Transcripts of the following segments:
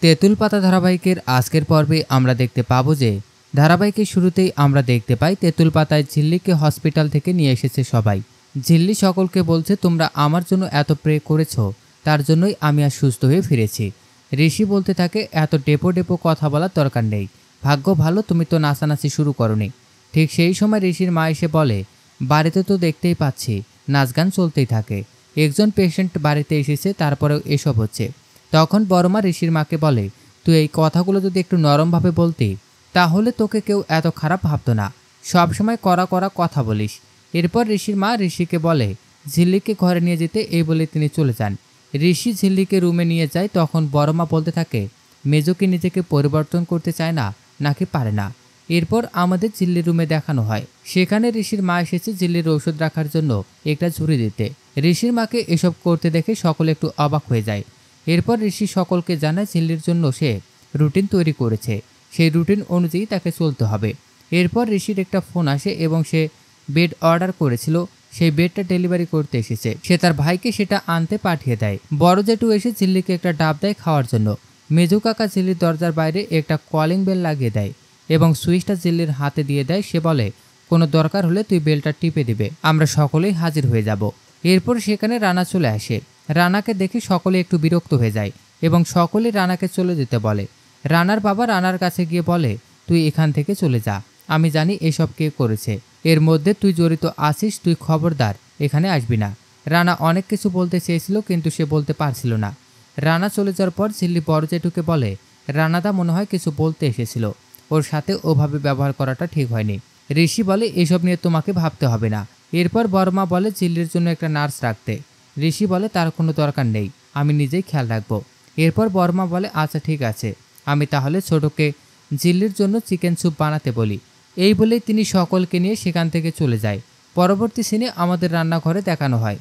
তেঁতুল পাতা ধারাবাহিকের আজকের পর্বে আমরা দেখতে পাবো যে ধারাবাহিকের শুরুতেই আমরা দেখতে পাই তেঁতুল পাতায় ঝিল্লিকে হসপিটাল থেকে নিয়ে এসেছে সবাই। ঝিল্লি সকলকে বলছে তোমরা আমার জন্য এত প্রে করেছো, তার জন্যই আমি আর সুস্থ হয়ে ফিরেছি। ঋষি বলতে থাকে এত ডেপো ডেপো কথা বলার দরকার নেই, ভাগ্য ভালো তুমি তো নাচানাচি শুরু করনি। ঠিক সেই সময় ঋষির মা এসে বলে বাড়িতে তো দেখতেই পাচ্ছি নাচ গান চলতেই থাকে, একজন পেশেন্ট বাড়িতে এসেছে তারপরেও এসব হচ্ছে। তখন বড়মা ঋষির মাকে বলে তুই এই কথাগুলো যদি একটু নরমভাবে বলতি তাহলে তোকে কেউ এত খারাপ ভাবতো না, সবসময় কড়া কড়া কথা বলিস। এরপর ঋষির মা ঋষিকে বলে ঝিল্লিকে ঘরে নিয়ে যেতে, এই বলে তিনি চলে যান। ঋষি ঝিল্লিকে রুমে নিয়ে যায়, তখন বড়মা বলতে থাকে মেজো কি নিজেকে পরিবর্তন করতে চায় না নাকি পারে না। এরপর আমাদের ঝিল্লির রুমে দেখানো হয়, সেখানে ঋষির মা এসেছে ঝিল্লির ঔষধ রাখার জন্য একটা ঝুড়ি দিতে। ঋষির মাকে এসব করতে দেখে সকলে একটু অবাক হয়ে যায়। এরপর ঋষি সকলকে জানায় ঝিল্লির জন্য সে রুটিন তৈরি করেছে, সেই রুটিন অনুযায়ী তাকে চলতে হবে। এরপর ঋষির একটা ফোন আসে এবং সে বেড অর্ডার করেছিল, সেই বেডটা ডেলিভারি করতে এসেছে। সে তার ভাইকে সেটা আনতে পাঠিয়ে দেয়। বড় জেঠু এসে ঝিল্লিকে একটা ডাব দেয় খাওয়ার জন্য। মেজু কাকা ঝিল্লির দরজার বাইরে একটা কলিং বেল লাগিয়ে দেয় এবং সুইচটা ঝিল্লির হাতে দিয়ে দেয়। সে বলে কোনো দরকার হলে তুই বেলটা টিপে দিবে, আমরা সকলেই হাজির হয়ে যাব। এরপর সেখানে রানা চলে আসে। রানাকে দেখে সকলে একটু বিরক্ত হয়ে যায় এবং সকলে রানাকে চলে যেতে বলে। রানার বাবা রানার কাছে গিয়ে বলে তুই এখান থেকে চলে যা, আমি জানি এসব কে করেছে, এর মধ্যে তুই জড়িত আছিস, তুই খবরদার এখানে আসবি না। রানা অনেক কিছু বলতে চেয়েছিল কিন্তু সে বলতে পারছিল না। রানা চলে যাওয়ার পর ঝিল্লি বড় জেঠুকে বলে রানাদা মনে হয় কিছু বলতে এসেছিল, ওর সাথে ওভাবে ব্যবহার করাটা ঠিক হয়নি। ঋষি বলে এসব নিয়ে তোমাকে ভাবতে হবে না। এরপর বড়মা বলে ঝিল্লির জন্য একটা নার্স রাখতে। ঋষি বলে তার কোনো দরকার নেই, আমি নিজেই খেয়াল রাখবো। এরপর বড়মা বলে আচ্ছা ঠিক আছে, আমি তাহলে ছোটকে ঝিল্লির জন্য চিকেন স্যুপ বানাতে বলি। এই বলেই তিনি সকলকে নিয়ে সেখান থেকে চলে যায়। পরবর্তী সিনে আমাদের রান্নাঘরে দেখানো হয়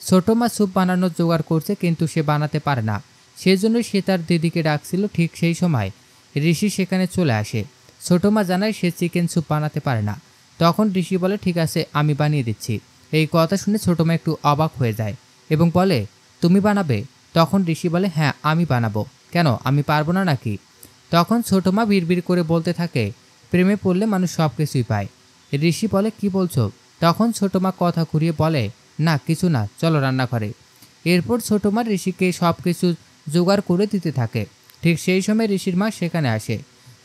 ছোট মা স্যুপ বানানোর জোগাড় করছে কিন্তু সে বানাতে পারে না, সেজন্যই সে তার দিদিকে ডাকছিল। ঠিক সেই সময় ঋষি সেখানে চলে আসে। ছোট মা জানায় সে চিকেন স্যুপ বানাতে পারে না। তখন ঋষি বলে ঠিক আছে আমি বানিয়ে দিচ্ছি। এই কথা শুনে ছোট মা একটু অবাক হয়ে যায় এবং বলে তুমি বানাবে? তখন ঋষি বলে হ্যাঁ আমি বানাবো, কেন আমি পারবো না নাকি? তখন ছোট মা বিড়বিড় করে বলতে থাকে প্রেমে পড়লে মানুষ সব কিছুই পায়। ঋষি বলে কি বলছো? তখন ছোট মা কথা ঘুরিয়ে বলে না কিছু না, চলো রান্নাঘরে। এরপর ছোট মা ঋষিকে সব কিছু জোগাড় করে দিতে থাকে। ঠিক সেই সময় ঋষির মা সেখানে আসে।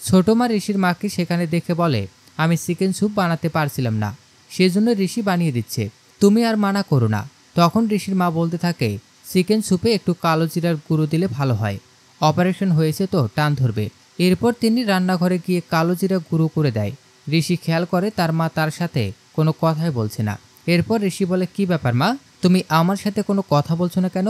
ছোট মা ঋষির মাকে সেখানে দেখে বলে আমি চিকেন স্যুপ বানাতে পারছিলাম না, সেজন্য ঋষি বানিয়ে দিচ্ছে, তুমি আর মানা করো না। তখন ঋষির মা বলতে থাকে চিকেন স্যুপে একটু কালো জিরার গুঁড়ো দিলে ভালো হয়, অপারেশন হয়েছে তো টান ধরবে। এরপর তিনি রান্নাঘরে গিয়ে কালো জিরা গুঁড়ো করে দেয়। ঋষি খেয়াল করে তার মা তার সাথে কোনো কথাই বলছে না। এরপর ঋষি বলে কি ব্যাপার মা, তুমি আমার সাথে কোনো কথা বলছো না কেন?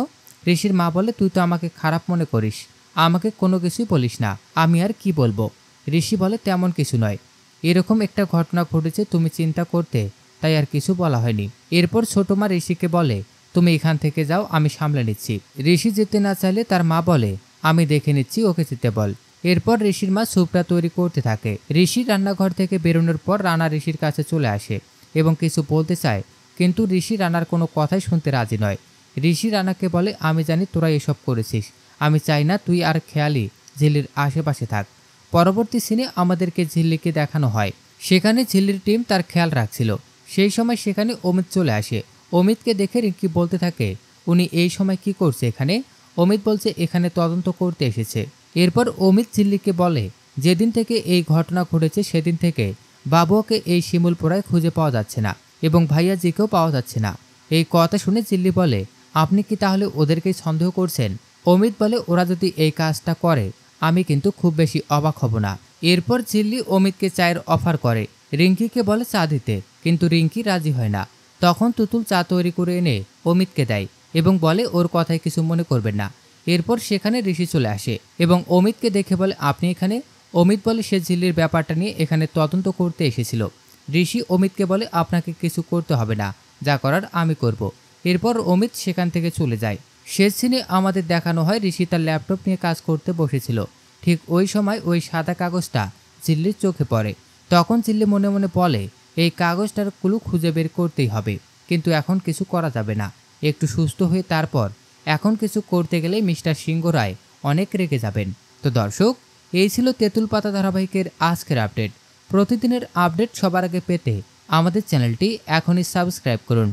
ঋষির মা বলে তুই তো আমাকে খারাপ মনে করিস, আমাকে কোনো কিছুই বলিস না, আমি আর কি বলবো? ঋষি বলে তেমন কিছু নয়, এরকম একটা ঘটনা ঘটেছে তুমি চিন্তা করতে, তাই আর কিছু বলা হয়নি। এরপর ছোট মা ঋষিকে বলে তুমি এখান থেকে যাও, আমি সামলে নিচ্ছি। ঋষি যেতে না চাইলে তার মা বলে আমি দেখে নিচ্ছি, ওকে যেতে বল। এরপর ঋষির মা স্যুপটা তৈরি করতে থাকে। ঋষি রান্নাঘর থেকে বেরোনোর পর রানা ঋষির কাছে চলে আসে এবং কিছু বলতে চায়, কিন্তু ঋষি রানার কোনো কথাই শুনতে রাজি নয়। ঋষি রানাকে বলে আমি জানি তোরা এসব করেছিস, আমি চাই না তুই আর খেয়ালি ঝিল্লির আশেপাশে থাক। পরবর্তী সিনে আমাদেরকে ঝিল্লিকে দেখানো হয়, সেখানে ঝিল্লির টিম তার খেয়াল রাখছিল। সেই সময় সেখানে অমিত চলে আসে। অমিতকে দেখে রিঙ্কি বলতে থাকে উনি এই সময় কি করছে এখানে? অমিত বলছে এখানে তদন্ত করতে এসেছে। এরপর অমিত ঝিল্লিকে বলে যেদিন থেকে এই ঘটনা ঘটেছে সেদিন থেকে বাবুকে এই শিমুলপুরায় খুঁজে পাওয়া যাচ্ছে না এবং ভাইয়াজিকেও পাওয়া যাচ্ছে না। এই কথা শুনে ঝিল্লি বলে আপনি কি তাহলে ওদেরকেই সন্দেহ করছেন? অমিত বলে ওরা যদি এই কাজটা করে আমি কিন্তু খুব বেশি অবাক হব না। এরপর ঝিল্লি অমিতকে চায়ের অফার করে, রিঙ্কিকে বলে চা দিতে, কিন্তু রিঙ্কি রাজি হয় না। তখন তুতুল চা তৈরি করে এনে অমিতকে দেয় এবং বলে ওর কথায় কিছু মনে করবেন না। এরপর সেখানে ঋষি চলে আসে এবং অমিতকে দেখে বলে আপনি এখানে? অমিত বলে সে ঝিল্লির ব্যাপারটা নিয়ে এখানে তদন্ত করতে এসেছিল। ঋষি অমিতকে বলে আপনাকে কিছু করতে হবে না, যা করার আমি করব। এরপর অমিত সেখান থেকে চলে যায়। শেষ সিনে আমাদের দেখানো হয় ঋষি তার ল্যাপটপ নিয়ে কাজ করতে বসেছিল। ঠিক ওই সময় ওই সাদা কাগজটা ঝিল্লির চোখে পড়ে। তখন ঝিল্লি মনে মনে বলে এই কাগজটার ক্লু খুঁজে বের করতেই হবে, কিন্তু এখন কিছু করা যাবে না, একটু সুস্থ হয়ে তারপর। এখন কিছু করতে গেলে মিস্টার সিংহ রায় অনেক রেগে যাবেন। তো দর্শক, এই ছিল তেঁতুল পাতা ধারাবাহিকের আজকের আপডেট। প্রতিদিনের আপডেট সবার আগে পেতে আমাদের চ্যানেলটি এখনই সাবস্ক্রাইব করুন।